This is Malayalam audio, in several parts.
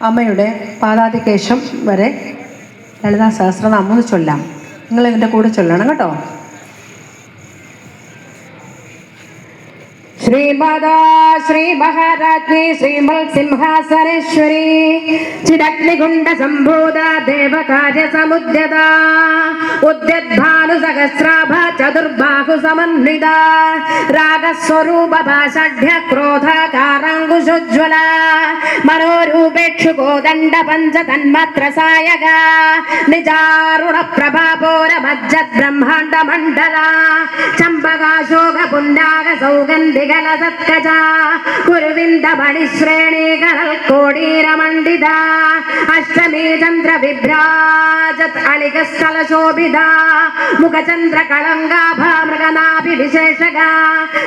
അമ്മയുടെ പാദാതികേശം വരെ ലളിതാ സഹസ്രനാമം ചൊല്ലാം. നിങ്ങൾ ഇതിൻ്റെ കൂടെ ചൊല്ലണം കേട്ടോ. ശ്രീമാതാ ശ്രീ മഹാരാജ്ഞി ശ്രീമൽ സിംഹാസനേശ്വരി ചിദഗ്നികുണ്ഡ സംഭൂത ദേവകാര്യ സമുദ്യത ഉദ്യദ്ഭാനു സഹസ്രാഭ ചതുർബാഹു സമന്വിത രാഗസ്വരൂപ ഭാഷഢ്യ ക്രോധാകാരാങ്കുശോജ്വല മനോരൂപേക്ഷു കോദണ്ഡ പഞ്ച തന്മാത്ര സായക നിജാരുണ പ്രഭാപോര മജ്ജത് ബ്രഹ്മാണ്ഡ മണ്ഡല ചമ്പകാശോക പുണ്യാക സൗഗന്ധിക സത്കജ കുരുവിന്ദ മണിശ്രേണീകരൽ കോടീരമണ്ഡിത അഷ്ടമീ ചന്ദ്ര വിഭ്രാജത് അളികസ്ഥല ശോഭിത മുഖചന്ദ്ര കളങ്കാഭ മൃഗനാഭി വിശേഷക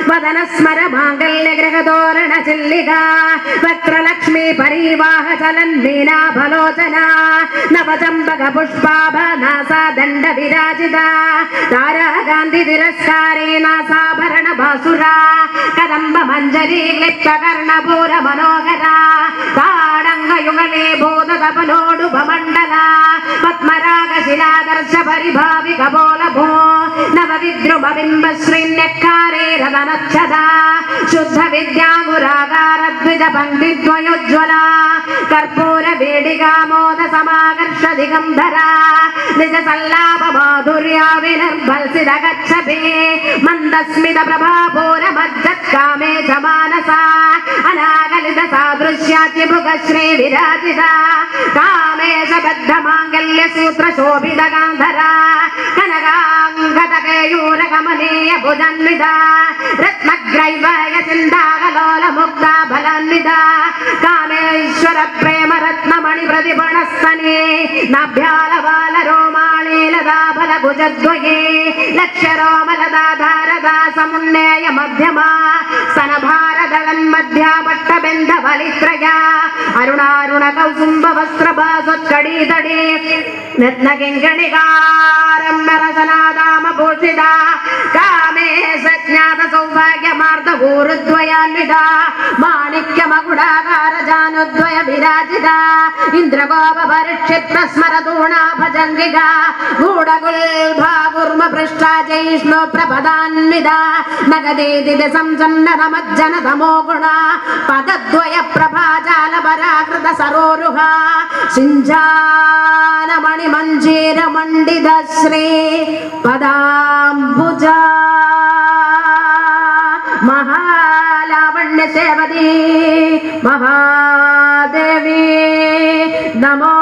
വദന സ്മര മാംഗല്യ ഗ്രഹതോരണ ചില്ലിക വക്രലക്ഷ്മി പരിവാഹ ചലൻ മീനാഭലോചന നവചമ്പക പുഷ്പാഭ നാസാ ദണ്ഡ വിരാജിത താരാകാന്തി തിരസ്കാരേ നാസാഭരണ ഭാസുര കദംബ മഞ്ജരി ക്ലിപ്തകർണപൂര മനോഹര താടംഗയുഗളേ ബോധതപനോടുപമണ്ഡല പത്മരാഗ ശിലാദർശ പരിഭാവി കപോലഭോ നവവിദ്രുമ ബിംബ ശ്രീന്യക്കാരേ രതനച്ഛദ ശുദ്ധ വിദ്യാഗുരാകാരദ്വിജ പങ്ക്തിദ്വയോജ്വല കർപ്പൂര വേടികാമോദ സമാകർഷ ദിഗംധര നിജ സല്ലാപ മാധുര്യ വിനിർഭൽസിത ഗച്ഛഭേ മന്ദസ്മിത പ്രഭാപൂര മജ്ജത് കാമേ ച മാനസ അനാകലിത സാദൃശ്യാതിഭുഗ ശ്രീ വിരാജിത കാമേശ ബദ്ധ മാംഗല്യ സൂത്ര ശോഭിത ഗാന്ധര കനകാംഗത കേയൂര കമനീയ ഭുജന്വിത രത്നഗ്രൈവയ ചിന്താകലോല മുക്ത ഫലാന്വിത കാമേശ്വര പ്രേമ രത്നമണി പ്രതിപണസ്തനേ നഭ്യാല ബാല രോമാളീലതാ ഫല ഭുജദ്വയേ ലക്ഷ്യരോമലതാധാരദാ സമുന്നേയ മധ്യമ സനഭാരദളൻ മധ്യ പട്ടബന്ധ ബലിത്രയ അരുണാരുണ കൗസുംബ വസ്ത്രഭാസ്വത്കടീതടേ രത്നകിങ്കണികാരംബരസനാദാമ ഭൂഷിത കാമേ സജ്ഞാത സൗഭാഗ്യമാർദ്ദകൂറുദ്വയാന്വിത മാണിക്യ മകുടാകാര ജാനുദ്വയ വിരാജിത ഇന്ദ്രഗോപ പരിക്ഷിപ്ത സ്മരതൂണാ ഭജംഗിക ഗൂഢകുൽഭാകുർമ പൃഷ്ഠാജൈഷ്ണു പ്രപദാന്വിത നഗദേദിത സംസന്ന നമജ്ജന തമോ ഗുണ പദദ്വയ പ്രഭാജാല പരാകൃത സരോരുഹ സിഞ്ചാനമണി മഞ്ജീര മണ്ഡിത ശ്രീ പദാംബുജ മഹാലാവണ്യ സേവതി മഹാദേവി നമോ